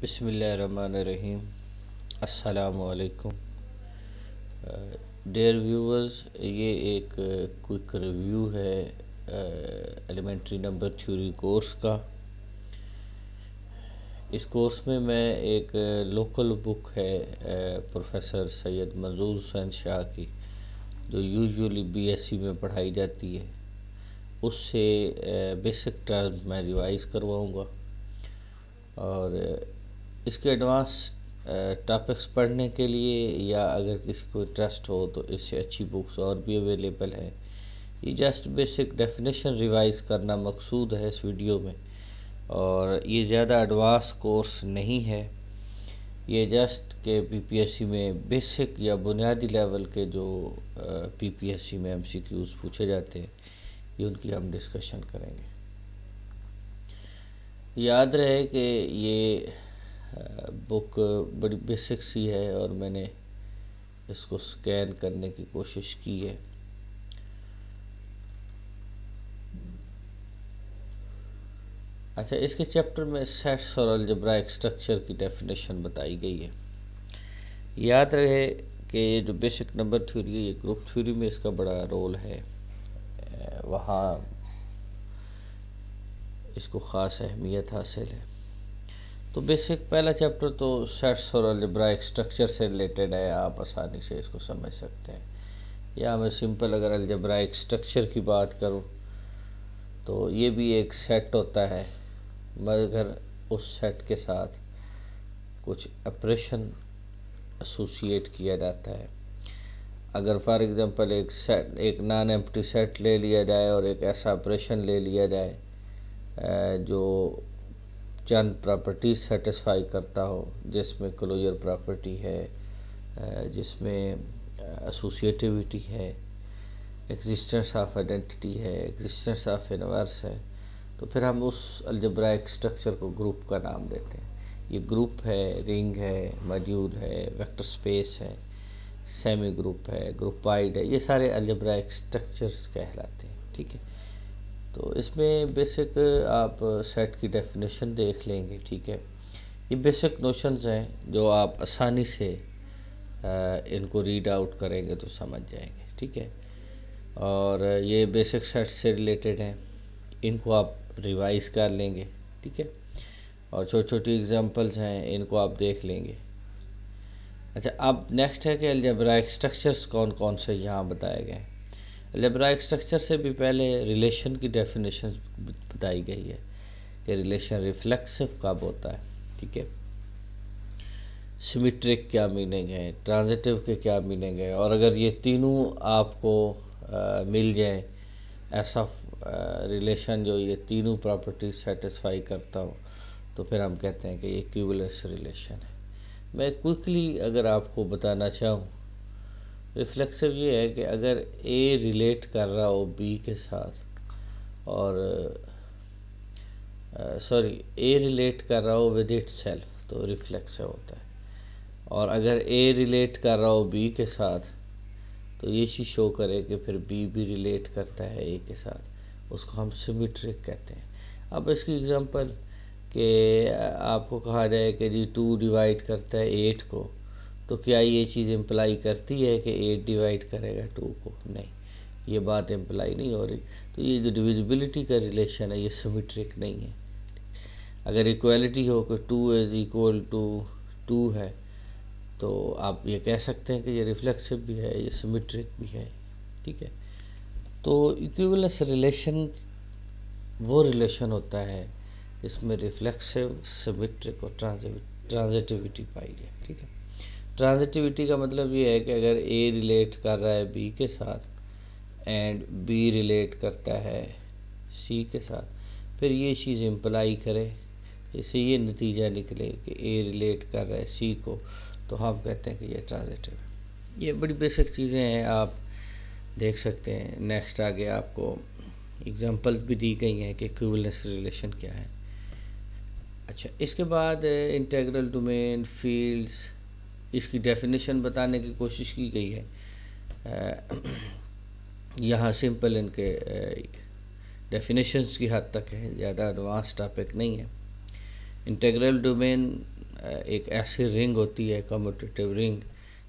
बिस्मिल्लाहिर्रहमानिर्रहीम। अस्सलामुअलैकुम dear viewers, ये एक क्विक रिव्यू है एलिमेंट्री नंबर थ्योरी कोर्स का। इस कोर्स में मैं एक लोकल बुक है प्रोफेसर सैयद मंजूर हुसैन शाह की, जो यूजुअली बीएससी में पढ़ाई जाती है, उससे बेसिक टर्म्स मैं रिवाइज़ करवाऊँगा। और इसके एडवांस टॉपिक्स पढ़ने के लिए या अगर किसी को इंटरेस्ट हो तो इससे अच्छी बुक्स और भी अवेलेबल है। ये जस्ट बेसिक डेफिनेशन रिवाइज़ करना मकसूद है इस वीडियो में, और ये ज़्यादा एडवांस कोर्स नहीं है। ये जस्ट के पीपीएससी में बेसिक या बुनियादी लेवल के जो पीपीएससी में एमसीक्यूज़ पूछे जाते हैं, ये उनकी हम डिस्कशन करेंगे। याद रहे कि ये बुक बड़ी बेसिक सी है और मैंने इसको स्कैन करने की कोशिश की है। अच्छा, इसके चैप्टर में सेट्स और अलजेब्राइक स्ट्रक्चर की डेफिनेशन बताई गई है। याद रहे कि ये जो बेसिक नंबर थ्योरी है, ये ग्रुप थ्योरी में इसका बड़ा रोल है, वहाँ इसको ख़ास अहमियत हासिल है। तो बेसिक पहला चैप्टर तो सेट्स और अलजेब्राइक स्ट्रक्चर से रिलेटेड है, आप आसानी से इसको समझ सकते हैं। या मैं सिंपल अगर अलजेब्राइक स्ट्रक्चर की बात करूं तो ये भी एक सेट होता है, मगर उस सेट के साथ कुछ ऑपरेशन एसोसिएट किया जाता है। अगर फॉर एग्ज़ाम्पल एक नॉन एम्प्टी सेट ले लिया जाए और एक ऐसा ऑपरेशन ले लिया जाए जो चंद प्रॉपर्टीज सेटिस्फाई करता हो, जिसमें क्लोजर प्रॉपर्टी है, जिसमें एसोसिएटिविटी है, एग्जिस्टेंस ऑफ आइडेंटिटी है, एग्जिस्टेंस ऑफ इनवर्स है, तो फिर हम उस अलजेब्राइक स्ट्रक्चर को ग्रुप का नाम देते हैं। ये ग्रुप है, रिंग है, मॉड्यूल है, वेक्टर स्पेस है, सेमी ग्रुप है, ग्रुपाइड है, ये सारे अलजेब्राइक स्ट्रक्चर्स कहलाते हैं। ठीक है, तो इसमें बेसिक आप सेट की डेफिनेशन देख लेंगे। ठीक है, ये बेसिक नोशंस हैं जो आप आसानी से इनको रीड आउट करेंगे तो समझ जाएंगे। ठीक है, और ये बेसिक सेट से रिलेटेड हैं, इनको आप रिवाइज कर लेंगे। ठीक है, और छोटी छोटी एग्जांपल्स हैं, इनको आप देख लेंगे। अच्छा, अब नेक्स्ट है कि अलजेब्राइक स्ट्रक्चर्स कौन कौन से यहाँ बताए गए हैं। अलजेब्राइक स्ट्रक्चर से भी पहले रिलेशन की डेफिनेशन बताई गई है कि रिलेशन रिफ्लेक्सिव कब होता है। ठीक है, सिमेट्रिक क्या मीनिंग है, ट्रांजिटिव के क्या मीनिंग है, और अगर ये तीनों आपको मिल जाए, ऐसा रिलेशन जो ये तीनों प्रॉपर्टी सेटिस्फाई करता हो, तो फिर हम कहते हैं कि ये इक्विवेलेंस रिलेशन है। मैं क्विकली अगर आपको बताना चाहूँ, रिफ्लेक्सिव ये है कि अगर ए रिलेट कर रहा हो बी के साथ, और ए रिलेट कर रहा हो विद इट सेल्फ, तो रिफ्लेक्सिव होता है। और अगर ए रिलेट कर रहा हो बी के साथ, तो ये चीज़ शो करे कि फिर बी भी रिलेट करता है ए के साथ, उसको हम सिमेट्रिक कहते हैं। अब इसकी एग्जांपल कि आपको कहा जाए कि जी 2 डिवाइड करता है 8 को, तो क्या ये चीज़ इम्प्लाई करती है कि 8 डिवाइड करेगा 2 को? नहीं, ये बात इम्प्लाई नहीं हो रही। तो ये जो डिविजिबिलिटी का रिलेशन है, ये सिमेट्रिक नहीं है। अगर इक्वालिटी हो कि 2 इज़ इक्वल टू 2 है, तो आप ये कह सकते हैं कि ये रिफ्लेक्सिव भी है, ये सिमेट्रिक भी है। ठीक है, तो इक्विवेलेंस रिलेशन वो रिलेशन होता है जिसमें रिफ्लेक्सिव, सिमेट्रिक और ट्रांजिटिविटी पाई जाए। ठीक है, ट्रांजिटिविटी का मतलब ये है कि अगर ए रिलेट कर रहा है बी के साथ एंड बी रिलेट करता है सी के साथ, फिर ये चीज़ इम्प्लाई करे, इससे ये नतीजा निकले कि ए रिलेट कर रहा है सी को, तो हम कहते हैं कि ये ट्रांजिटिव है। ये बड़ी बेसिक चीज़ें हैं, आप देख सकते हैं। नेक्स्ट आगे आपको एग्जांपल भी दी गई हैं कि इक्विवेलेंस रिलेशन क्या है। अच्छा, इसके बाद इंटीग्रल डोमेन, फील्ड्स, इसकी डेफिनेशन बताने की कोशिश की गई है। यहाँ सिंपल इनके डेफिनेशंस की हद तक है, ज़्यादा एडवांस टॉपिक नहीं है। इंटीग्रल डोमेन एक ऐसी रिंग होती है कम्यूटेटिव रिंग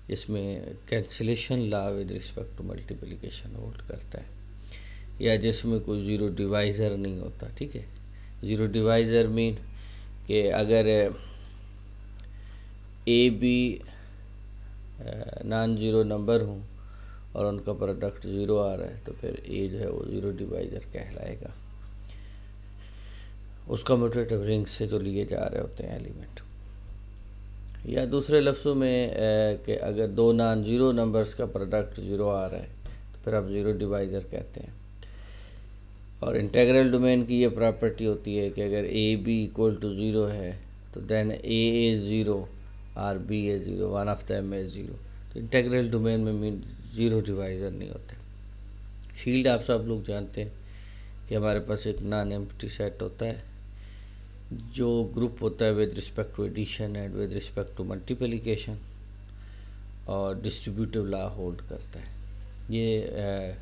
जिसमें cancellation law with respect to multiplication hold करता है, या जिसमें कोई ज़ीरो डिवाइज़र नहीं होता। ठीक है, ज़ीरो डिवाइज़र मीन कि अगर a b non zero number हूँ और उनका प्रोडक्ट ज़ीरो आ रहा है तो फिर ए जो है वो ज़ीरो डिवाइज़र कहलाएगा, उस कम्यूटेटिव रिंग से जो लिए जा रहे होते हैं एलिमेंट। या दूसरे लफ्ज़ों में कि अगर दो नॉन ज़ीरो नंबर्स का प्रोडक्ट ज़ीरो आ रहा है तो फिर आप ज़ीरो डिवाइज़र कहते हैं। और इंटीग्रल डोमेन की ये प्रॉपर्टी होती है कि अगर a b equal to zero है तो देन ए इज़ ज़ीरो और b is zero, one of them is zero. तो इंटीग्रल डोमेन में मीन ज़ीरो डिवाइज़र नहीं होते। फील्ड आप सब लोग जानते हैं कि हमारे पास एक नॉन एम्प्टी सेट होता है जो ग्रुप होता है with respect to addition and with respect to multiplication और डिस्ट्रीब्यूटिव लॉ होल्ड करता है। ये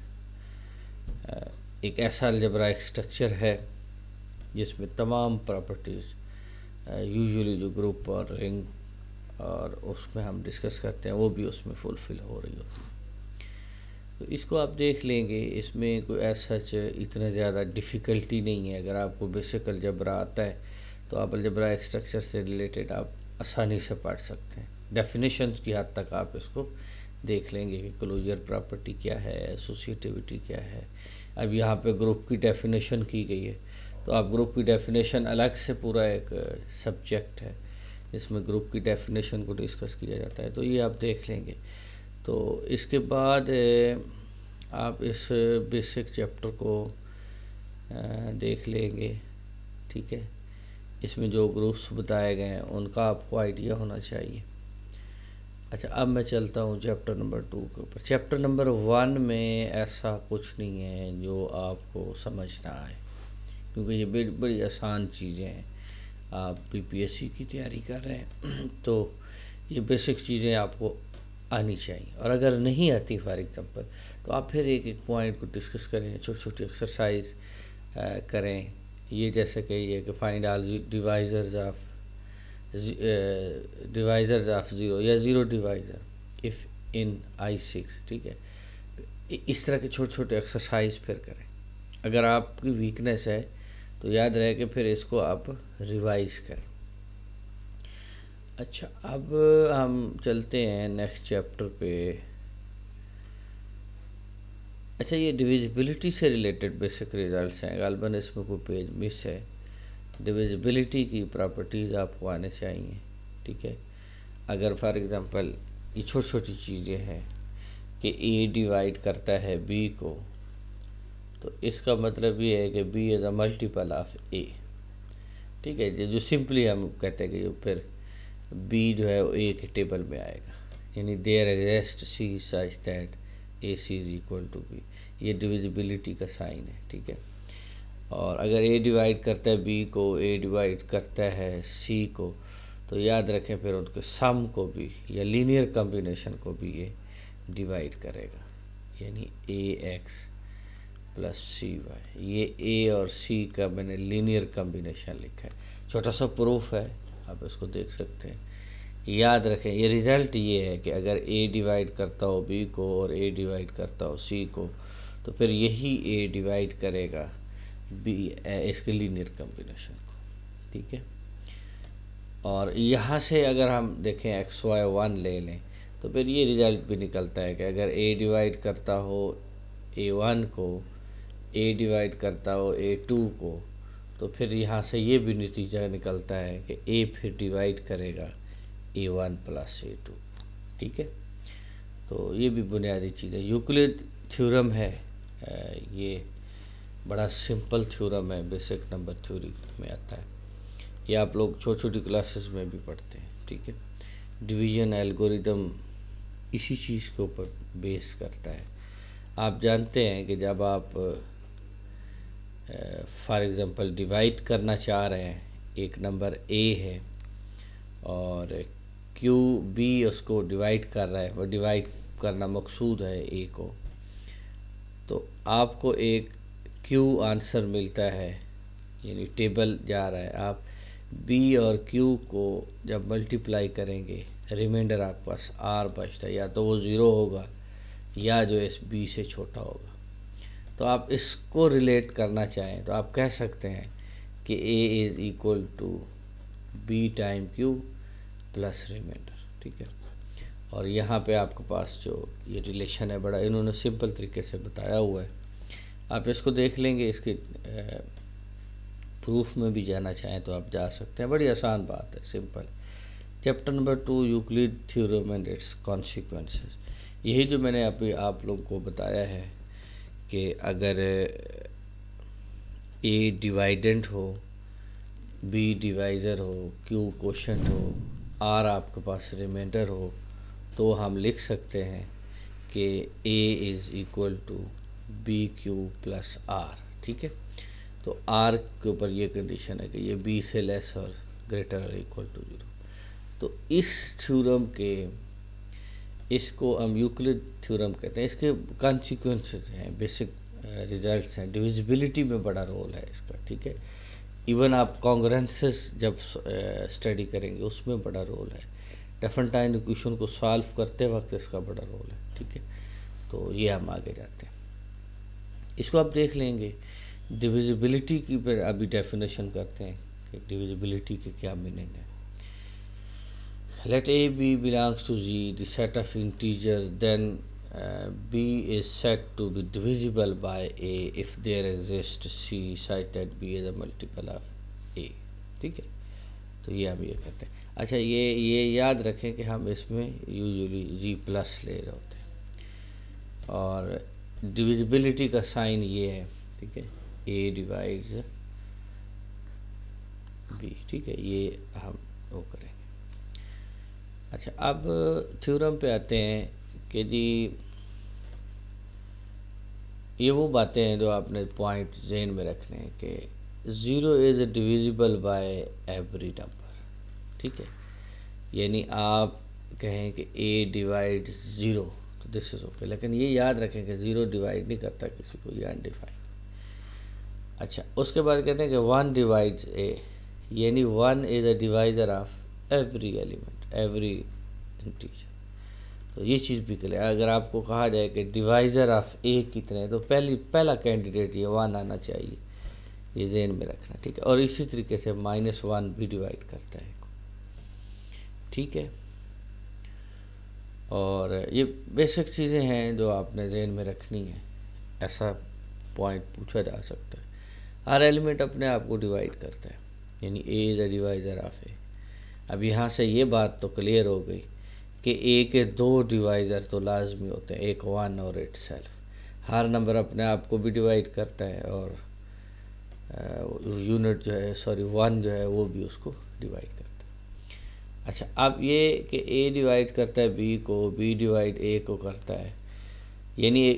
एक ऐसा अलजेब्राइक स्ट्रक्चर है जिसमें तमाम प्रॉपर्टीज़ यूजुअली जो ग्रुप और रिंग और उसमें हम डिस्कस करते हैं वो भी उसमें फुलफ़िल हो रही होती है। तो इसको आप देख लेंगे, इसमें कोई ऐसा इतना ज़्यादा डिफ़िकल्टी नहीं है। अगर आपको बेसिक अलजेब्रा आता है तो आप अलजेब्राइक स्ट्रक्चर से रिलेटेड आप आसानी से पढ़ सकते हैं। डेफिनेशंस की हद तक आप इसको देख लेंगे कि क्लोजर प्रॉपर्टी क्या है, एसोसिएटिविटी क्या है। अब यहाँ पे ग्रुप की डेफिनेशन की गई है तो आप ग्रुप की डेफिनेशन अलग से पूरा एक सब्जेक्ट है जिसमें ग्रुप की डेफिनेशन को डिस्कस किया जाता है, तो ये आप देख लेंगे। तो इसके बाद आप इस बेसिक चैप्टर को देख लेंगे। ठीक है, इसमें जो ग्रुप्स बताए गए हैं उनका आपको आइडिया होना चाहिए। अच्छा, अब मैं चलता हूँ चैप्टर नंबर 2 के ऊपर। चैप्टर नंबर 1 में ऐसा कुछ नहीं है जो आपको समझना आए, क्योंकि ये बड़ी आसान चीज़ें हैं। आप पीपीएससी की तैयारी कर रहे हैं तो ये बेसिक चीज़ें आपको आनी चाहिए। और अगर नहीं आती फॉर एग्जांपल तो आप फिर एक एक पॉइंट को डिस्कस करें, छोटी छोटी एक्सरसाइज करें। ये जैसे कि ये कि find all divisors of zero या zero divisor if in I6। ठीक है, इस तरह के छोटे छोटे एक्सरसाइज फिर करें। अगर आपकी वीकनेस है तो याद रहे कि फिर इसको आप रिवाइज करें। अच्छा, अब हम चलते हैं नेक्स्ट चैप्टर पे। अच्छा, ये डिविजिबिलिटी से रिलेटेड बेसिक रिजल्ट्स हैं। गालबन इसमें कोई पेज मिस है। डिविजिबिलिटी की प्रॉपर्टीज़ आपको आने चाहिए। ठीक है, अगर फॉर एग्जांपल ये छोटी छोटी चीज़ें हैं कि ए डिवाइड करता है बी को, तो इसका मतलब ये है कि B is a multiple of A. ठीक है, जो सिंपली हम कहते हैं कि जो फिर बी जो है वो ए के टेबल में आएगा, यानी there exist c such that a c is equal to b. ये डिविजिबिलिटी का साइन है। ठीक है, और अगर ए डिवाइड करता है बी को, ए डिवाइड करता है सी को, तो याद रखें फिर उनके सम को भी या लीनियर कॉम्बिनेशन को भी ये डिवाइड करेगा, यानी ए एक्स प्लस सी वाई। ये ए और सी का मैंने लीनियर कॉम्बिनेशन लिखा है, छोटा सा प्रूफ है, आप इसको देख सकते हैं। याद रखें ये रिज़ल्ट ये है कि अगर ए डिवाइड करता हो बी को और ए डिवाइड करता हो सी को, तो फिर यही ए डिवाइड करेगा बी इसके लीनियर कॉम्बिनेशन को। ठीक है, और यहाँ से अगर हम देखें एक्स वाई 1 ले लें तो फिर ये रिज़ल्ट भी निकलता है कि अगर ए डिवाइड करता हो A1 को, ए डिवाइड करता हो A2 को, तो फिर यहाँ से ये भी नतीजा निकलता है कि ए फिर डिवाइड करेगा A1 प्लस A2। ठीक है, तो ये भी बुनियादी चीज़ है। यूक्लिड थ्योरम है, ये बड़ा सिंपल थ्योरम है, बेसिक नंबर थ्योरी में आता है। ये आप लोग छोटी छोटी क्लासेस में भी पढ़ते हैं। ठीक है, डिवीजन एल्गोरिदम इसी चीज़ के ऊपर बेस करता है। आप जानते हैं कि जब आप फॉर एग्ज़ाम्पल डिवाइड करना चाह रहे हैं, एक नंबर ए है और क्यू बी उसको डिवाइड कर रहा है, वो डिवाइड करना मकसूद है ए को, तो आपको एक क्यू आंसर मिलता है, यानी टेबल जा रहा है। आप बी और क्यू को जब मल्टीप्लाई करेंगे रिमाइंडर आपके पास आर बचता है, या तो वो ज़ीरो होगा या जो इस बी से छोटा होगा। तो आप इसको रिलेट करना चाहें तो आप कह सकते हैं कि a is equal to b time q plus remainder, ठीक है। और यहाँ पे आपके पास जो ये रिलेशन है बड़ा इन्होंने सिंपल तरीके से बताया हुआ है, आप इसको देख लेंगे। इसके प्रूफ में भी जाना चाहें तो आप जा सकते हैं, बड़ी आसान बात है, simple. Chapter number 2 Euclid theorem and it's consequences. यही जो मैंने अभी आप लोगों को बताया है कि अगर ए डिवाइडेंट हो, बी डिवाइज़र हो, क्यू कोशेंट हो, आर आपके पास रिमाइंडर हो, तो हम लिख सकते हैं कि a is equal to b q plus r, ठीक है। तो आर के ऊपर ये कंडीशन है कि ये बी से लेस और ग्रेटर और इक्वल टू 0। तो इस थ्योरम के, इसको हम यूक्लिड थ्योरम कहते हैं। इसके कॉन्सिक्वेंसेस हैं, बेसिक रिजल्ट्स हैं, डिविजिबिलिटी में बड़ा रोल है इसका, ठीक है। इवन आप कॉन्ग्रुएंसेस जब स्टडी करेंगे उसमें बड़ा रोल है। डेफिनेटाइन इक्वेशन को सॉल्व करते वक्त इसका बड़ा रोल है, ठीक है। तो ये हम आगे जाते हैं, इसको आप देख लेंगे। डिविजिबिलिटी की पर अभी डेफिनेशन करते हैं कि डिविजिबिलिटी के क्या मीनिंग है। Let a b belongs to g the set of integer, then b is said to be divisible by a if there exists c such that b is a multiple of a, ठीक है। तो ये हम ये कहते हैं। अच्छा, ये याद रखें कि हम इसमें यूजुअली जी प्लस ले रहे होते हैं, और डिविजिबिलिटी का साइन ये है, ठीक है, ए डिवाइड्स बी, ठीक है, ये हम वो करेंगे। अच्छा, अब थ्योरम पे आते हैं कि जी ये वो बातें हैं जो आपने पॉइंट जहन में रखने हैं कि zero is divisible by every number, ठीक है। यानी आप कहें कि ए डिवाइड ज़ीरो तो दिस इज़ ओके, लेकिन ये याद रखें कि ज़ीरो डिवाइड नहीं करता किसी को, ये अनडिफाइंड। अच्छा, उसके बाद कहते हैं कि वन डिवाइड्स ए, यानी one is a divisor of every element, every integer. तो ये चीज़ भी क्लियर। अगर आपको कहा जाए कि डिवाइज़र ऑफ ए कितने, तो पहला कैंडिडेट ये वन आना चाहिए, ये ज़हन में रखना, ठीक है। और इसी तरीके से -1 भी डिवाइड करता है, ठीक है। और ये बेसिक चीज़ें हैं जो आपने ज़हन में रखनी है। ऐसा पॉइंट पूछा जा सकता है। हर एलिमेंट अपने आप को डिवाइड करता है, यानी A is a divisor of A. अब यहाँ से ये बात तो क्लियर हो गई कि ए के दो डिवाइज़र तो लाजमी होते हैं, एक वन और इटसेल्फ। हर नंबर अपने आप को भी डिवाइड करता है और यूनिट जो है, सॉरी वन जो है, वो भी उसको डिवाइड करता है। अच्छा, अब ये कि ए डिवाइड करता है बी को, बी डिवाइड ए को करता है, यानी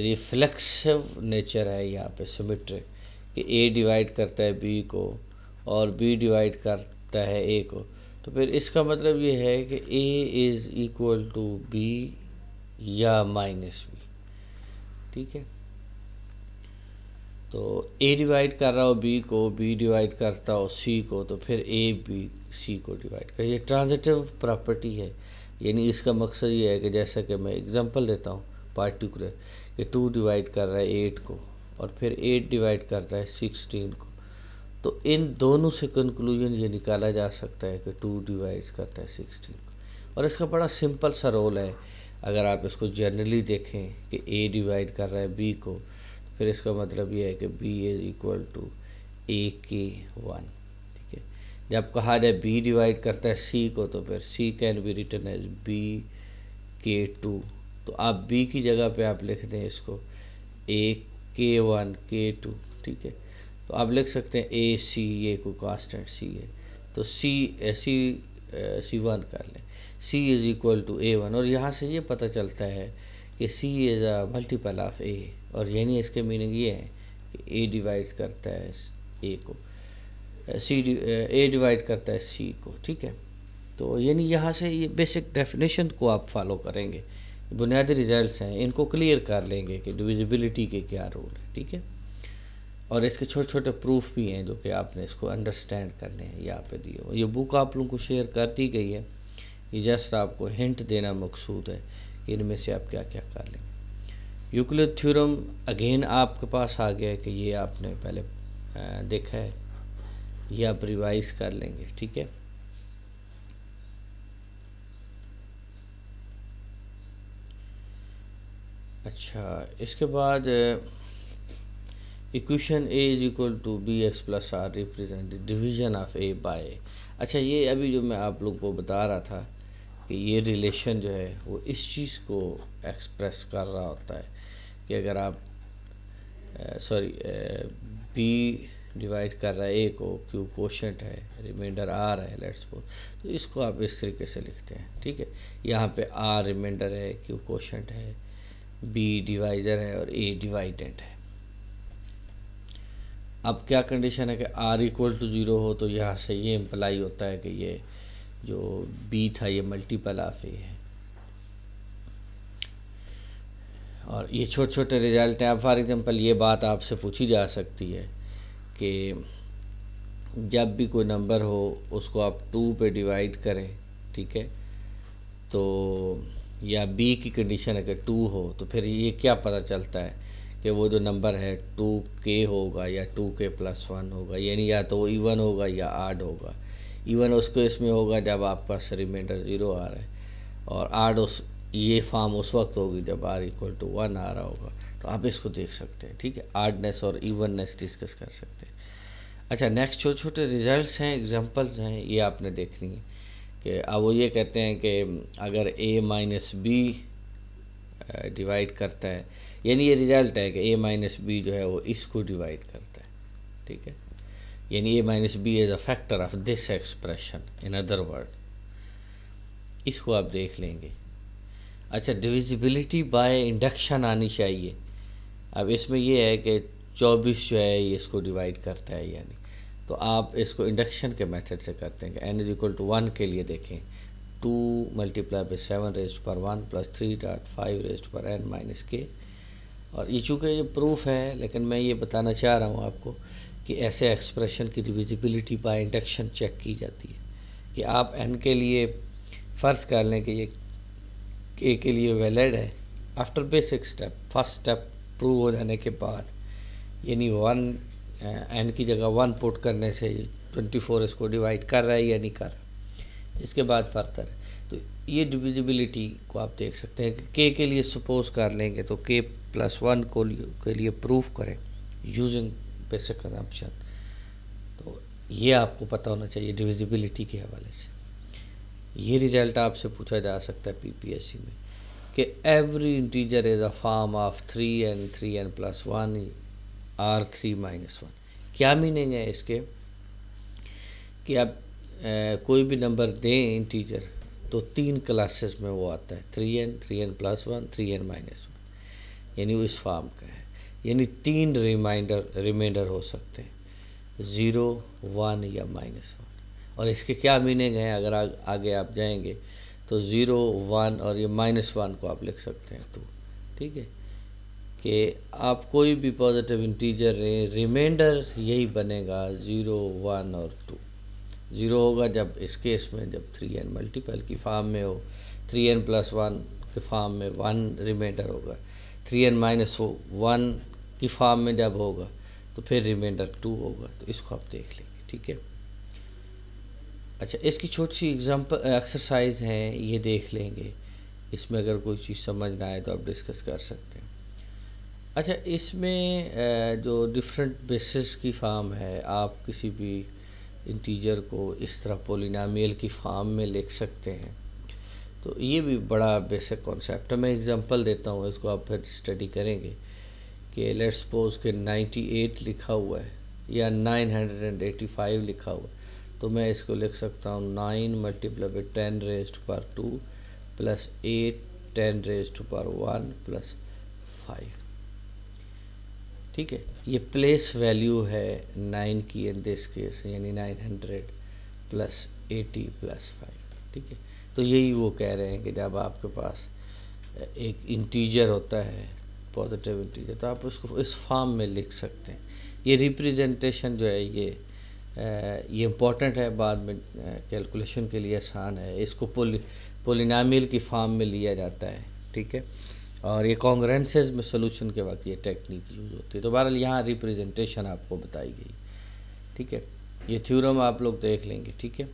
रिफ्लेक्सिव नेचर है यहाँ पे, सिमेट्रिक, कि ए डिवाइड करता है बी को और बी डिवाइड करता है ए को। तो फिर इसका मतलब ये है कि a is equal to b या माइनस बी, ठीक है। तो ए डिवाइड कर रहा हो बी को, बी डिवाइड करता हो सी को, तो फिर ए बी सी को डिवाइड कर। ये ट्रांजिटिव प्रॉपर्टी है, यानी इसका मकसद ये है कि जैसा कि मैं एग्जांपल देता हूँ पार्टिकुलर, कि 2 डिवाइड कर रहा है 8 को और फिर 8 डिवाइड कर रहा है 16 को, तो इन दोनों से कंक्लूजन ये निकाला जा सकता है कि 2 डिवाइड्स करता है 16 को। और इसका बड़ा सिंपल सा रोल है। अगर आप इसको जनरली देखें कि ए डिवाइड कर रहा है बी को, तो फिर इसका मतलब ये है कि बी इज़ इक्वल टू ए के 1, ठीक है। जब कहा जाए बी डिवाइड करता है सी को, तो फिर C can be written as B K 2। तो आप बी की जगह पे आप लिख दें इसको ए के 1 के 2, ठीक है। तो आप लिख सकते हैं ए सी, ये को कांस्टेंट सी है, तो सी 1 कर लें, सी इज़ इक्वल टू A1। और यहाँ से ये पता चलता है कि सी इज़ अ मल्टीपल ऑफ ए, और यानी इसके मीनिंग ये है कि ए डिवाइड करता है ए को, ए डिवाइड करता है सी को, ठीक है। तो यानी यहाँ से ये बेसिक डेफिनेशन को आप फॉलो करेंगे, बुनियादी रिजल्ट्स हैं, इनको क्लियर कर लेंगे कि डिविजिबिलिटी के क्या रोल है, ठीक है। और इसके छोटे छोटे प्रूफ भी हैं जो कि आपने इसको अंडरस्टैंड करने हैं, यहाँ पे दिए हुए। ये बुक आप लोगों को शेयर कर दी गई है, ये जस्ट आपको हिंट देना मकसूद है कि इनमें से आप क्या क्या कर लेंगे। यूक्लिड थ्योरम अगेन आपके पास आ गया है कि ये आपने पहले देखा है, ये आप रिवाइज कर लेंगे, ठीक है। अच्छा, इसके बाद equation a is equal to b x plus r represent division of a by. अच्छा, ये अभी जो मैं आप लोग को बता रहा था कि ये रिलेशन जो है वो इस चीज़ को एक्सप्रेस कर रहा होता है कि अगर आप बी डिवाइड कर रहा है ए को, क्यू कोशेंट है, रिमाइंडर आर है लेट्स सपोज, तो इसको आप इस तरीके से लिखते हैं, ठीक है। यहाँ पे आर रिमाइंडर है, क्यू कोशेंट है, बी डिवाइजर है और ए डिवाइडेंट है। अब क्या कंडीशन है कि आर इक्वल टू 0 हो, तो यहाँ से ये इम्प्लाई होता है कि ये जो बी था ये मल्टीपल ऑफ ए है। और ये छोटे छोटे रिजल्ट हैं। अब फॉर एग्जांपल ये बात आपसे पूछी जा सकती है कि जब भी कोई नंबर हो उसको आप 2 पे डिवाइड करें, ठीक है, तो या बी की कंडीशन है कि 2 हो, तो फिर ये क्या पता चलता है कि वो जो नंबर है 2k होगा या 2k प्लस 1 होगा, यानी या तो इवन होगा या आड होगा। इवन उसको इसमें होगा जब आपका रिमाइंडर 0 आ रहा है, और आड उस ये फॉर्म उस वक्त होगी जब r इक्वल टू 1 आ रहा होगा। तो आप इसको देख सकते हैं, ठीक है, आर्डनेस और इवननेस डिस्कस कर सकते हैं। अच्छा, नेक्स्ट छोटे छोटे रिजल्ट्स हैं, एग्जांपल्स हैं, ये आपने देखनी है कि अब वो ये कहते हैं कि अगर a माइनस बी डिवाइड करता है, यानी ये रिजल्ट है कि a माइनस बी जो है वो इसको डिवाइड करता है, ठीक है, यानी a minus b is a factor of this expression, in other word, इसको आप देख लेंगे। अच्छा, डिविजिबिलिटी बाय इंडक्शन आनी चाहिए। अब इसमें ये है कि 24 जो है ये इसको डिवाइड करता है, यानी तो आप इसको इंडक्शन के मेथड से करते हैं कि n इज इक्वल टू 1 के लिए देखें 2 मल्टीप्लाई बाई 7 रेज़्ड पर 1 प्लस 3.5 रेज़्ड पर n माइनस k। और ये चूँकि ये प्रूफ है, लेकिन मैं ये बताना चाह रहा हूँ आपको कि ऐसे एक्सप्रेशन की डिविजिबिलिटी बाय इंडक्शन चेक की जाती है कि आप n के लिए फ़र्ज़ कर लें कि ये k के लिए वैलिड है। After basic step, first step prove हो जाने के बाद, यानी 1 n की जगह 1 पुट करने से 24 इसको डिवाइड कर रहा है या नहीं कर रहा, इसके बाद फर्दर। तो ये डिविजिबिलिटी को आप देख सकते हैं कि k के लिए सपोज कर लेंगे तो k प्लस 1 के लिए प्रूफ करें यूजिंग बेसिक कंजम्पशन। तो ये आपको पता होना चाहिए डिविजिबिलिटी के हवाले से। ये रिजल्ट आपसे पूछा जा सकता है पीपीएससी में कि every integer is a form of 3n plus 1 or 3 minus 1। क्या मीनिंग है इसके कि आप कोई भी नंबर दें इंटीजर तो 3 क्लासेस में वो आता है, 3n प्लस 1 3n माइनस 1, यानी वो इस फॉर्म का है, यानी 3 रिमाइंडर हो सकते हैं, 0 1 या माइनस 1। और इसके क्या मीनिंग है, अगर आगे आप जाएंगे तो 0 1 और ये माइनस 1 को आप लिख सकते हैं 2, ठीक है, कि आप कोई भी पॉजिटिव इंटीजर लें, रिमाइंडर यही बनेगा 0 1 और 2। 0 होगा जब इस केस में जब 3n मल्टीपल की फॉर्म में हो, 3n प्लस 1 के फॉर्म में 1 रिमाइंडर होगा, 3n माइनस 1 की फॉर्म में जब होगा तो फिर रिमाइंडर 2 होगा। तो इसको आप देख लेंगे, ठीक है। अच्छा, इसकी छोटी सी एग्जाम्पल एक्सरसाइज है, ये देख लेंगे, इसमें अगर कोई चीज़ समझ ना आए तो आप डिस्कस कर सकते हैं। अच्छा, इसमें जो डिफरेंट बेसिस की फॉर्म है, आप किसी भी इंटीजर को इस तरह पोलिनोमियल की फॉर्म में लिख सकते हैं। तो ये भी बड़ा बेसिक कॉन्सेप्ट है। मैं एग्जांपल देता हूँ, इसको आप फिर स्टडी करेंगे कि लेट्स सपोज के 98 लिखा हुआ है या 985 लिखा हुआ है, तो मैं इसको लिख सकता हूँ 9 मल्टीप्लाई बाई 10 रेज़्ड पर 2 प्लस 8 10 रेज़्ड पर 1 प्लस 5, ठीक है। ये प्लेस वैल्यू है 9 की इन दिस केस, यानी 900 प्लस 80 प्लस 5, ठीक है। तो यही वो कह रहे हैं कि जब आपके पास एक इंटीजर होता है, पॉजिटिव इंटीजर, तो आप उसको इस फॉर्म में लिख सकते हैं ये रिप्रेजेंटेशन जो है ये इम्पोर्टेंट है, बाद में कैलकुलेशन के लिए आसान है। इसको पोलिनोमियल की फॉर्म में लिया जाता है, ठीक है। और ये कॉन्ग्रेंसेस में सोल्यूशन के वक्त ये टेक्निक यूज़ होती है। तो बहरहाल यहाँ रिप्रेजेंटेशन आपको बताई गई, ठीक है। ये थ्योरम आप लोग देख लेंगे, ठीक है।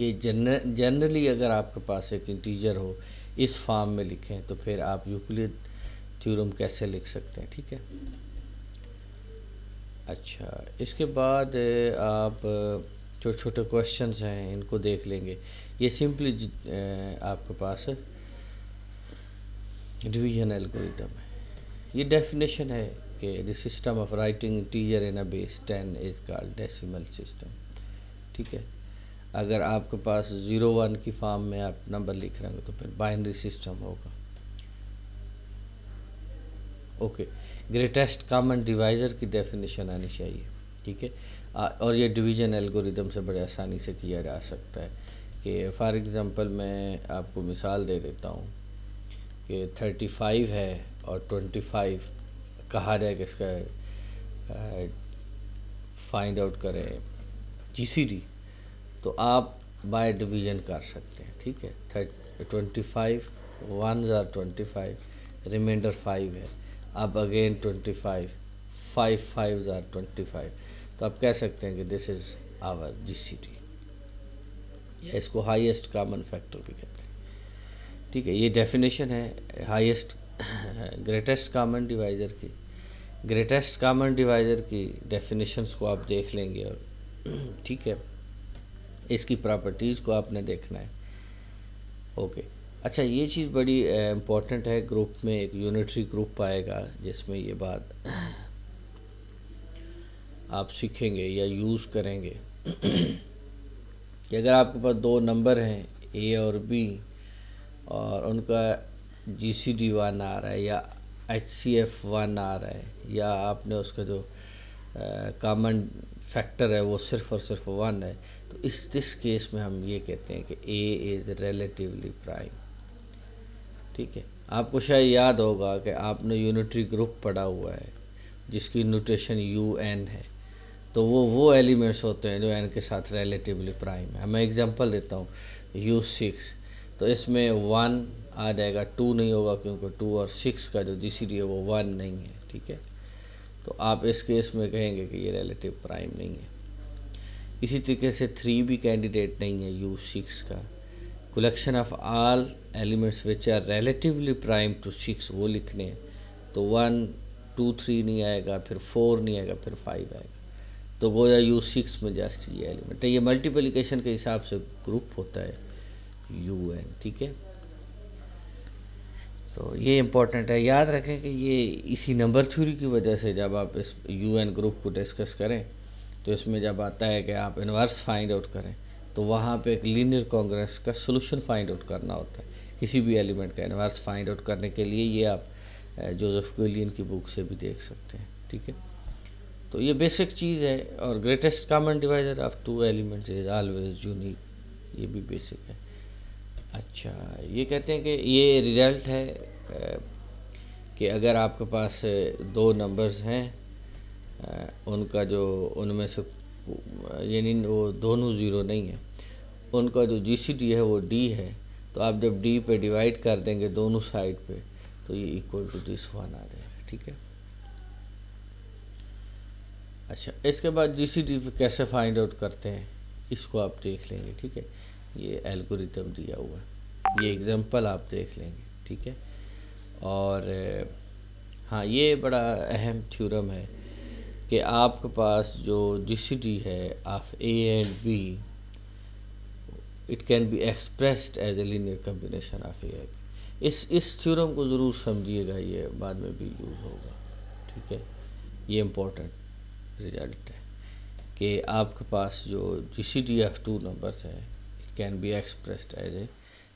ये जनरली अगर आपके पास एक इंटीजर हो इस फॉर्म में लिखें तो फिर आप यूक्लिड थ्योरम कैसे लिख सकते हैं, ठीक है। अच्छा, इसके बाद आप छोटे छोटे क्वेश्चंस हैं, इनको देख लेंगे। ये सिंपली आपके पास डिवीजन एल्गोरिथम है। ये डेफिनेशन है कि the system of writing integer in a base 10 is called decimal system, ठीक है। अगर आपके पास 0 1 की फॉर्म में आप नंबर लिख रहे होंगे तो फिर बाइनरी सिस्टम होगा। ओके, ग्रेटेस्ट कॉमन डिवाइज़र की डेफिनेशन आनी चाहिए, ठीक है। और ये डिवीजन एल्गोरिदम से बड़े आसानी से किया जा सकता है कि फॉर एग्ज़ाम्पल मैं आपको मिसाल दे देता हूँ कि 35 है और 25 कहा जाए कि इसका फाइंड आउट करें जीसीडी, तो आप बाय डिवीजन कर सकते हैं, ठीक है। 25 1 ज़ार 25, रिमाइंडर 5 है। अब अगेन 25 5 5 ज़ार 25, तो आप कह सकते हैं कि दिस इज़ आवर जीसीडी, या इसको हाईएस्ट कॉमन फैक्टर भी कहते हैं, ठीक है। ये डेफिनेशन है हाईएस्ट ग्रेटेस्ट कॉमन डिवाइज़र की। ग्रेटेस्ट कॉमन डिवाइज़र की डेफिनेशंस को आप देख लेंगे, और ठीक है, इसकी प्रॉपर्टीज़ को आपने देखना है। ओके, अच्छा, ये चीज़ बड़ी इम्पोर्टेंट है। ग्रुप में एक यूनिटरी ग्रुप आएगा जिसमें ये बात आप सीखेंगे या यूज़ करेंगे कि अगर आपके पास दो नंबर हैं ए और बी और उनका जीसीडी 1 आ रहा है या एचसीएफ 1 आ रहा है, या आपने उसका जो कॉमन फैक्टर है वो सिर्फ और सिर्फ 1 है, तो इस केस में हम ये कहते हैं कि ए इज़ रिलेटिवली प्राइम, ठीक है। आपको शायद याद होगा कि आपने यूनिटरी ग्रुप पढ़ा हुआ है जिसकी नोटेशन UN है, तो वो एलिमेंट्स होते हैं जो n के साथ रिलेटिवली प्राइम है। मैं एग्जांपल देता हूँ U6, तो इसमें 1 आ जाएगा, 2 नहीं होगा क्योंकि 2 और 6 का जो जीसीडी है वो 1 नहीं है, ठीक है। तो आप इस केस में कहेंगे कि ये रिलेटिव प्राइम नहीं है। इसी तरीके से 3 भी कैंडिडेट नहीं है U6 का। Collection of all elements which are relatively prime to 6 वो लिखने हैं, तो 1 2 3 नहीं आएगा, फिर 4 नहीं आएगा, फिर 5 आएगा। तो गोया U6 में जस्ट ये एलिमेंट है। ये मल्टीप्लिकेशन के हिसाब से ग्रुप होता है UN, ठीक है। तो ये इम्पोर्टेंट है, याद रखें कि ये इसी नंबर थ्योरी की वजह से जब आप इस UN ग्रुप को डिस्कस करें तो इसमें जब आता है कि आप इन्वर्स फाइंड आउट करें तो वहाँ पे एक लीनियर कांग्रेस का सॉल्यूशन फाइंड आउट करना होता है। किसी भी एलिमेंट का इन्वर्स फाइंड आउट करने के लिए ये आप जोसेफ क्विलियन की बुक से भी देख सकते हैं, ठीक है। तो ये बेसिक चीज़ है। और greatest common divisor of 2 elements is always unique, ये भी बेसिक है। अच्छा, ये कहते हैं कि ये रिजल्ट है कि अगर आपके पास 2 नंबर्स हैं, उनका जो उनमें से यानी वो दोनों ज़ीरो नहीं है, उनका जो जीसीडी है वो D है, तो आप जब D पे डिवाइड कर देंगे दोनों साइड पे तो ये इक्वल टू दिस 1 आ जाएगा, ठीक है। अच्छा, इसके बाद जीसीडी पे कैसे फाइंड आउट करते हैं इसको आप देख लेंगे, ठीक है। ये एल्गोरिथम दिया हुआ है, ये एग्जांपल आप देख लेंगे, ठीक है। और हाँ, ये बड़ा अहम थ्योरम है कि आपके पास जो जीसीडी है of A and B, it can be expressed as a linear combination of A and B। इस थ्योरम को ज़रूर समझिएगा, ये बाद में भी यूज़ होगा, ठीक है। ये इम्पोर्टेंट रिजल्ट है कि आपके पास जो जीसीडी ऑफ 2 नंबर्स है, it can be expressed as a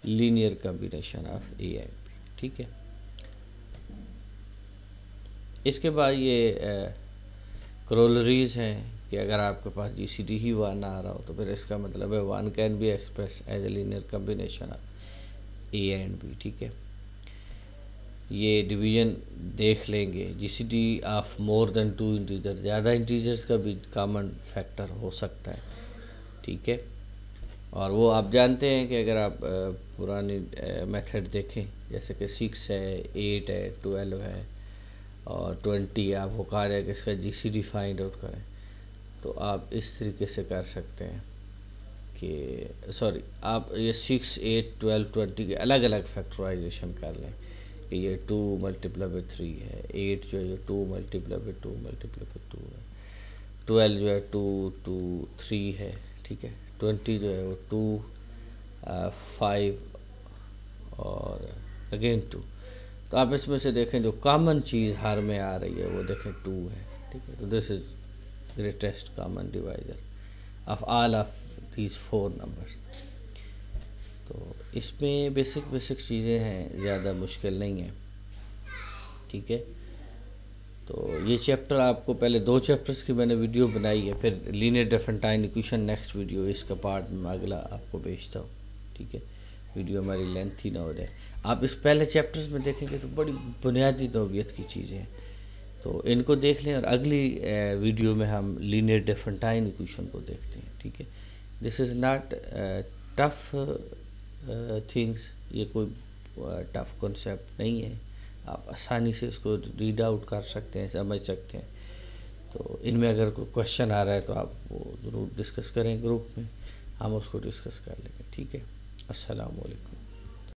linear combination of A and B, ठीक है। इसके बाद ये क्रोलरीज हैं कि अगर आपके पास जीसीडी ही 1 आ रहा हो तो फिर इसका मतलब है 1 can be express as a linear combination of A and B, ठीक है। ये डिवीजन देख लेंगे, GCD of more than 2 integer, ज़्यादा इंटीजर्स का भी कॉमन फैक्टर हो सकता है, ठीक है। और वो आप जानते हैं कि अगर आप पुरानी मेथड देखें, जैसे कि 6 है, 8 है, 12 है और 20, आपको कहा जाए कि इसका जीसीडी फाइंड आउट करें, तो आप इस तरीके से कर सकते हैं कि सॉरी, आप ये 6, 8, 12, 20 के अलग अलग फैक्टराइजेशन कर लें कि ये 2 मल्टीप्लाई बाई 3 है, 8 जो है 2 मल्टीप्लाई बाई 2 मल्टीप्लाई बाई 2 है, 12 जो है 2 2 3 है, ठीक है, 20 जो है वो 2 5 और अगेन 2। तो आप इसमें से देखें जो कॉमन चीज़ हर में आ रही है वो देखें 2 है, ठीक है। तो this is greatest common divisor of all of these 4 numbers. तो इसमें बेसिक चीज़ें हैं, ज़्यादा मुश्किल नहीं है, ठीक है। तो ये चैप्टर आपको पहले 2 चैप्टर्स की मैंने वीडियो बनाई है, फिर लीनियर डिफरेंटाइन इक्वेशन नेक्स्ट वीडियो इसका पार्ट में अगला आपको भेजता हूँ, ठीक है। वीडियो हमारी लेंथी ना हो जाए। आप इस पहले चैप्टर्स में देखेंगे तो बड़ी बुनियादी नौबियत की चीज़ें हैं, तो इनको देख लें और अगली वीडियो में हम लीनियर डिफरेंटाइन इक्वेशन को देखते हैं, ठीक है। This is not tough things, ये कोई टफ कॉन्सेप्ट नहीं है, आप आसानी से इसको रीड आउट कर सकते हैं, समझ सकते हैं। तो इनमें अगर कोई क्वेश्चन आ रहा है तो आप वो ज़रूर डिस्कस करें ग्रुप में, हम उसको डिस्कस कर लेंगे, ठीक है। अस्सलाम वालेकुम।